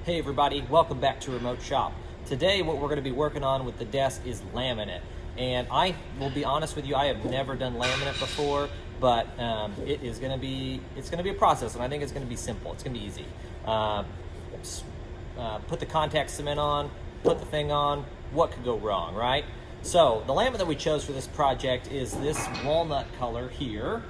Hey everybody, welcome back to Remote Shop. Today what we're going to be working on with the desk is laminate. And I will be honest with you, I have never done laminate before, but it's going to be a process, and I think it's going to be simple. It's going to be easy. Put the contact cement on, put the thing on, what could go wrong, right? So the laminate that we chose for this project is this walnut color here.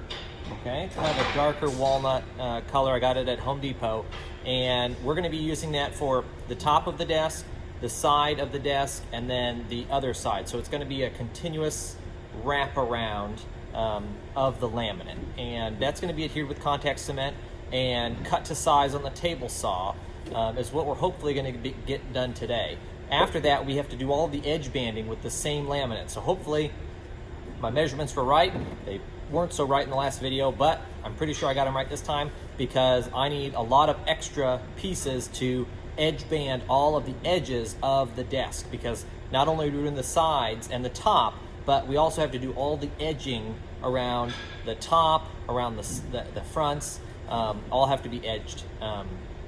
Okay, it's kind of a darker walnut color. I got it at Home Depot, and we're going to be using that for the top of the desk, the side of the desk, and then the other side. So it's going to be a continuous wrap around of the laminate, and that's going to be adhered with contact cement and cut to size on the table saw is what we're hopefully going to get done today. After that, we have to do all of the edge banding with the same laminate. So hopefully my measurements were right. They weren't so right in the last video, but I'm pretty sure I got them right this time, because I need a lot of extra pieces to edge band all of the edges of the desk, because not only are we doing the sides and the top, but we also have to do all the edging around the top, around the fronts, all have to be edged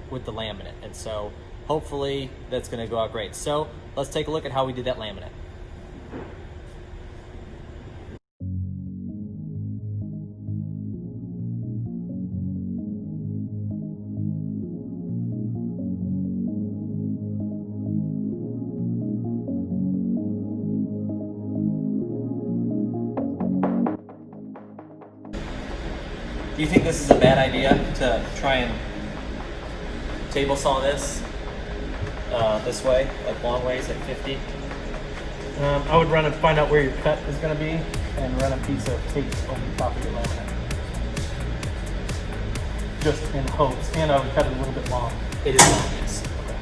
with the laminate. And so hopefully that's going to go out great. So let's take a look at how we did that laminate. Do you think this is a bad idea to try and table saw this way, like long ways at 50? I would find out where your cut is going to be and run a piece of tape over the top of your laminate. Just in hopes. And I would cut it a little bit long. It is long, yes. Okay.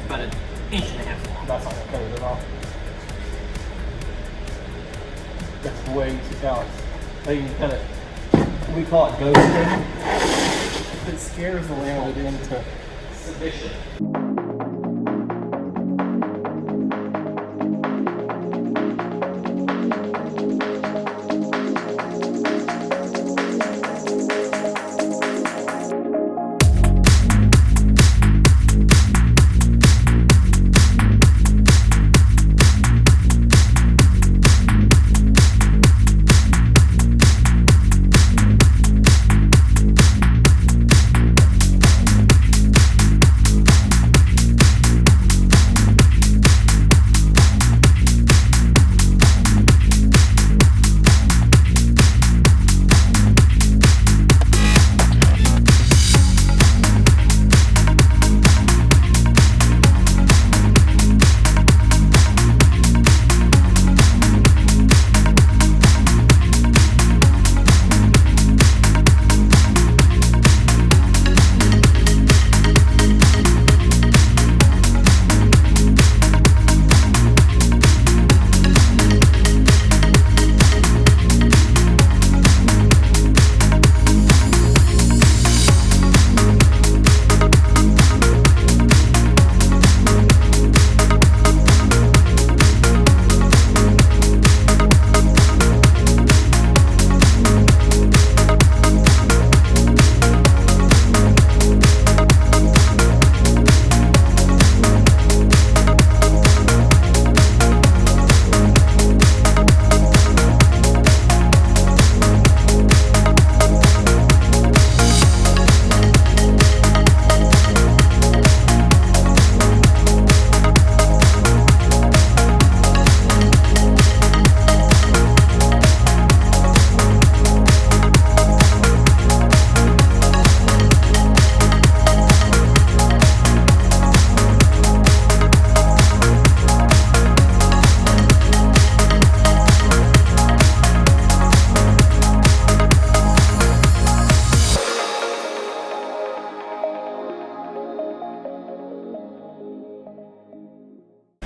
About an inch and a half long. That's not going to cut it at all. That's way too Alex. I think you cut it. We call it ghosting. It scares the laminate into submission.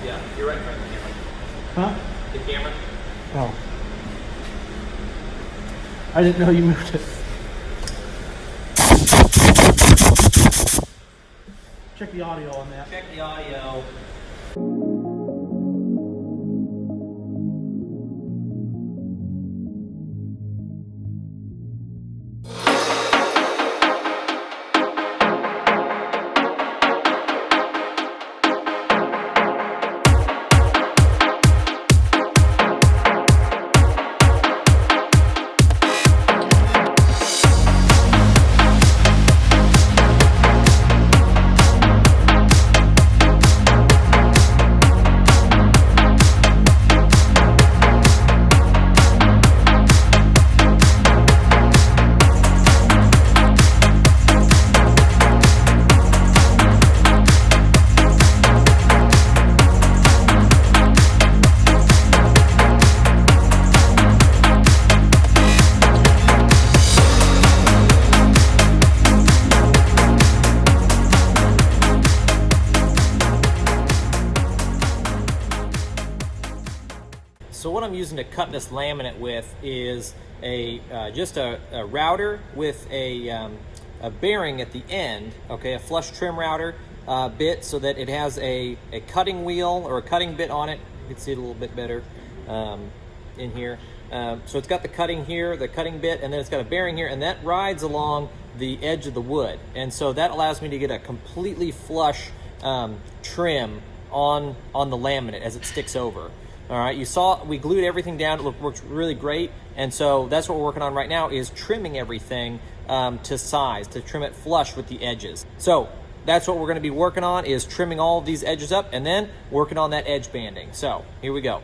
Yeah, you're right in front of the camera. Huh? The camera? Oh. I didn't know you moved it. Check the audio on that. Check the audio. what I'm using to cut this laminate with is just a router with a bearing at the end, okay, a flush trim router bit, so that it has a cutting wheel or a cutting bit on it. You can see it a little bit better in here. So it's got the cutting here, the cutting bit, and then it's got a bearing here, and that rides along the edge of the wood. And so that allows me to get a completely flush trim on the laminate as it sticks over. All right, you saw we glued everything down. It works really great. And so that's what we're working on right now, is trimming everything to size, to trim it flush with the edges. So that's what we're going to be working on, is trimming all of these edges up and then working on that edge banding. So here we go.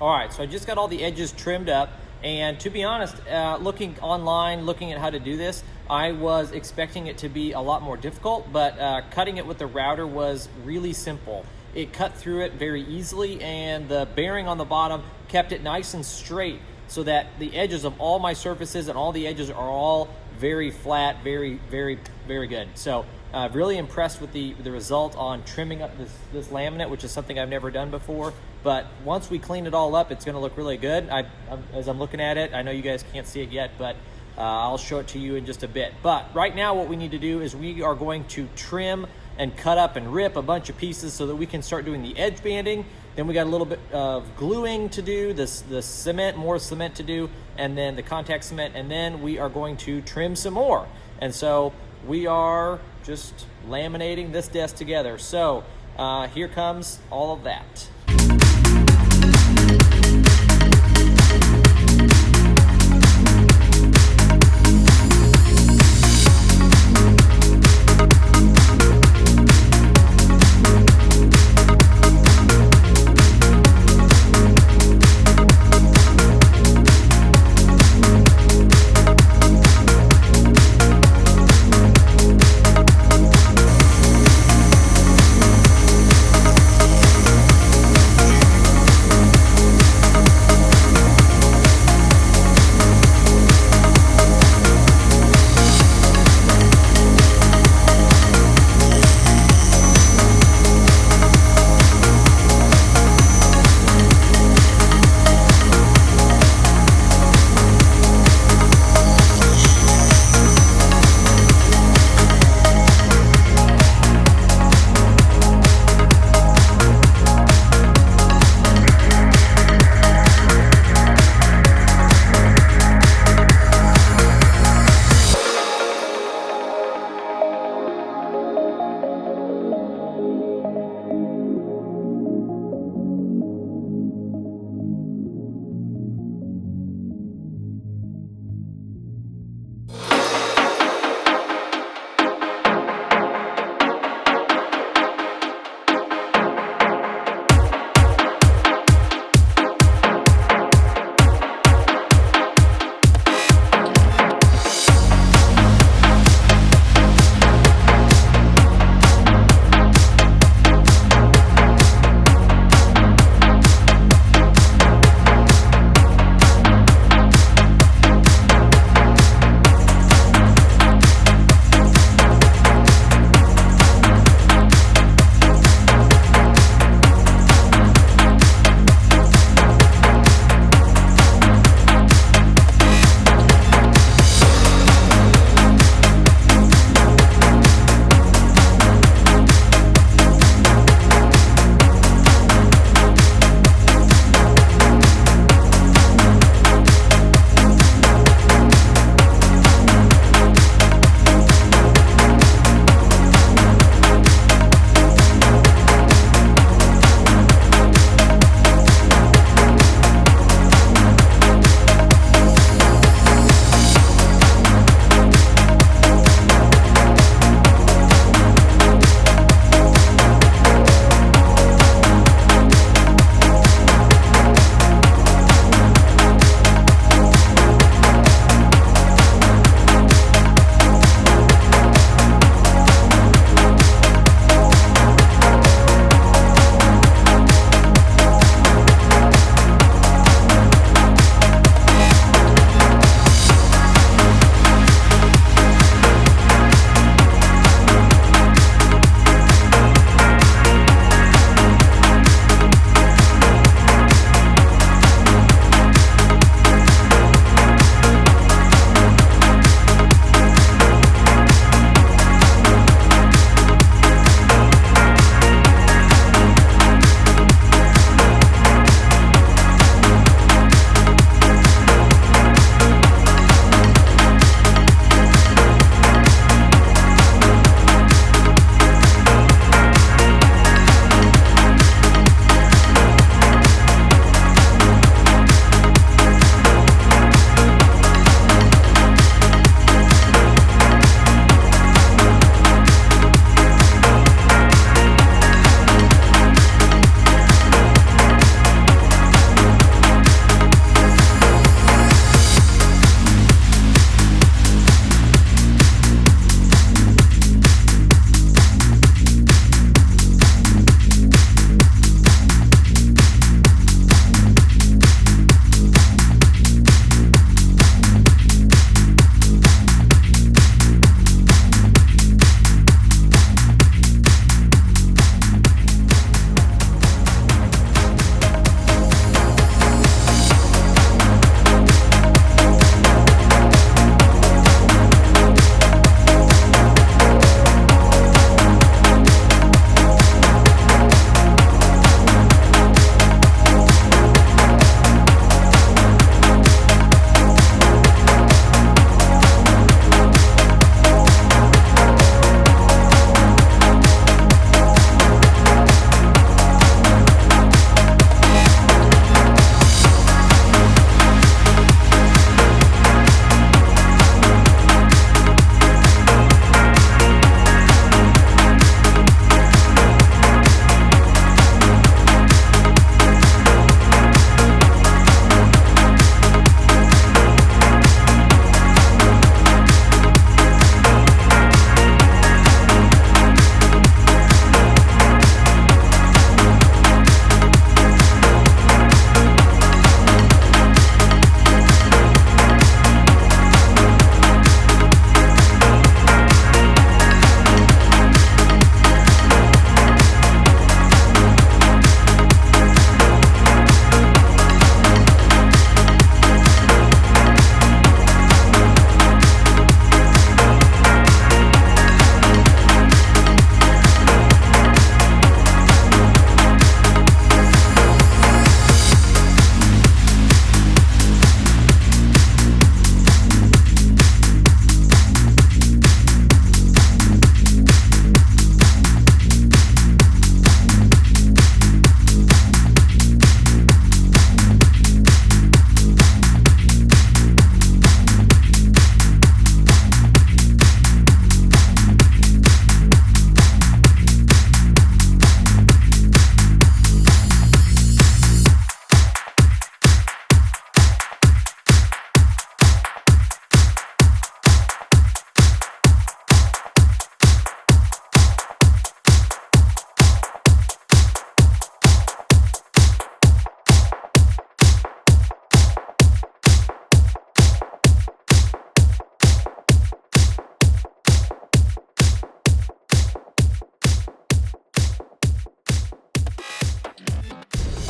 All right, so I just got all the edges trimmed up, and to be honest, looking online, looking at how to do this, I was expecting it to be a lot more difficult, but cutting it with the router was really simple. It cut through it very easily, and the bearing on the bottom kept it nice and straight so that the edges of all my surfaces and all the edges are all very flat, very, very, very good. So really impressed with the result on trimming up this laminate, which is something I've never done before. But once we clean it all up, it's going to look really good. As I'm looking at it, I know you guys can't see it yet, but I'll show it to you in just a bit. But right now what we need to do is we are going to trim and cut up and rip a bunch of pieces so that we can start doing the edge banding. Then we got a little bit of gluing to do, the cement, more cement to do, and then the contact cement, and then we are going to trim some more. And so we are just laminating this desk together. So here comes all of that.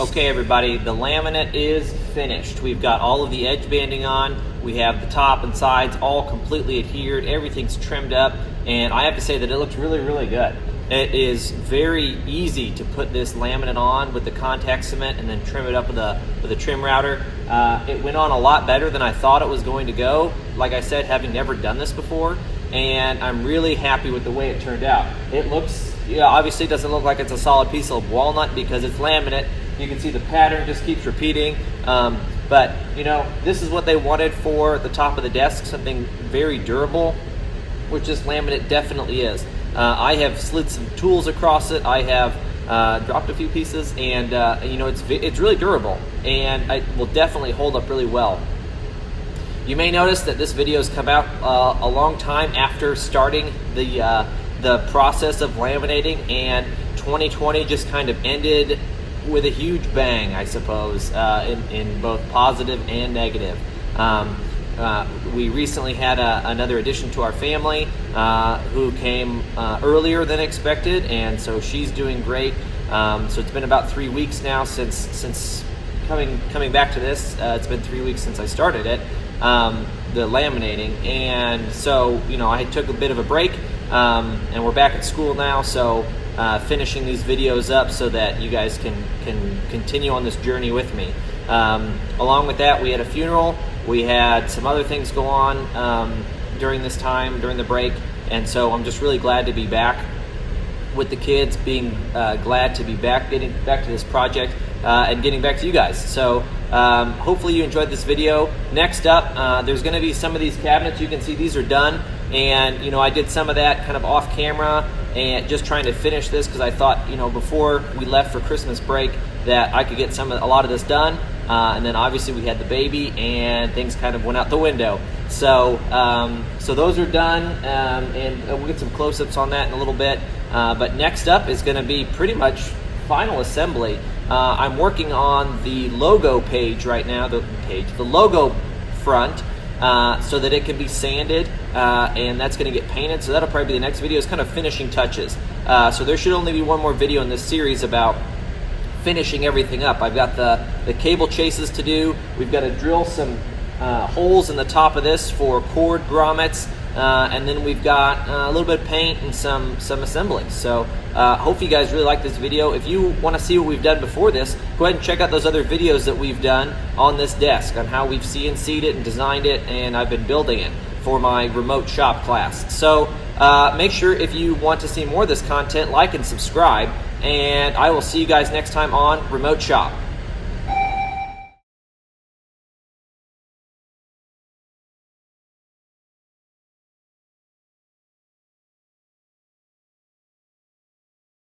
Okay everybody, the laminate is finished. We've got all of the edge banding on. We have the top and sides all completely adhered. Everything's trimmed up, and I have to say that it looks really, really good. It is very easy to put this laminate on with the contact cement and then trim it up with a trim router. It went on a lot better than I thought it was going to go. Like I said, having never done this before, and I'm really happy with the way it turned out. It looks, obviously it doesn't look like it's a solid piece of walnut because it's laminate. You can see the pattern just keeps repeating. But this is what they wanted for the top of the desk, something very durable, which this laminate definitely is. I have slid some tools across it. I have dropped a few pieces, and it's really durable, and it will definitely hold up really well. You may notice that this video has come out a long time after starting the process of laminating, and 2020 just kind of ended with a huge bang, I suppose, in both positive and negative. We recently had another addition to our family who came earlier than expected, and so she's doing great. So it's been about 3 weeks now since coming back to this. It's been 3 weeks since I started it, the laminating, and so I took a bit of a break, and we're back at school now. So finishing these videos up so that you guys can continue on this journey with me. Along with that, we had a funeral. We had some other things go on during this time, during the break, and so I'm just really glad to be back with the kids, being glad to be back, getting back to this project, and getting back to you guys. So hopefully you enjoyed this video. Next up, there's going to be some of these cabinets. You can see these are done, and I did some of that kind of off camera and just trying to finish this because I thought before we left for Christmas break that I could get a lot of this done. And then obviously we had the baby and things kind of went out the window. So so those are done, and we'll get some close-ups on that in a little bit. But next up is going to be pretty much final assembly. I'm working on the logo page right now, the logo front, so that it can be sanded, and that's going to get painted. So that'll probably be the next video. It's kind of finishing touches. So there should only be one more video in this series about finishing everything up. I've got the cable chases to do. We've got to drill some holes in the top of this for cord grommets, and then we've got a little bit of paint and some assembly. So hope you guys really like this video. If you want to see what we've done before this, go ahead and check out those other videos that we've done on this desk, on how we've CNC'd it and designed it, and I've been building it for my remote shop class. So make sure, if you want to see more of this content, like and subscribe, and I will see you guys next time on Remote Shop.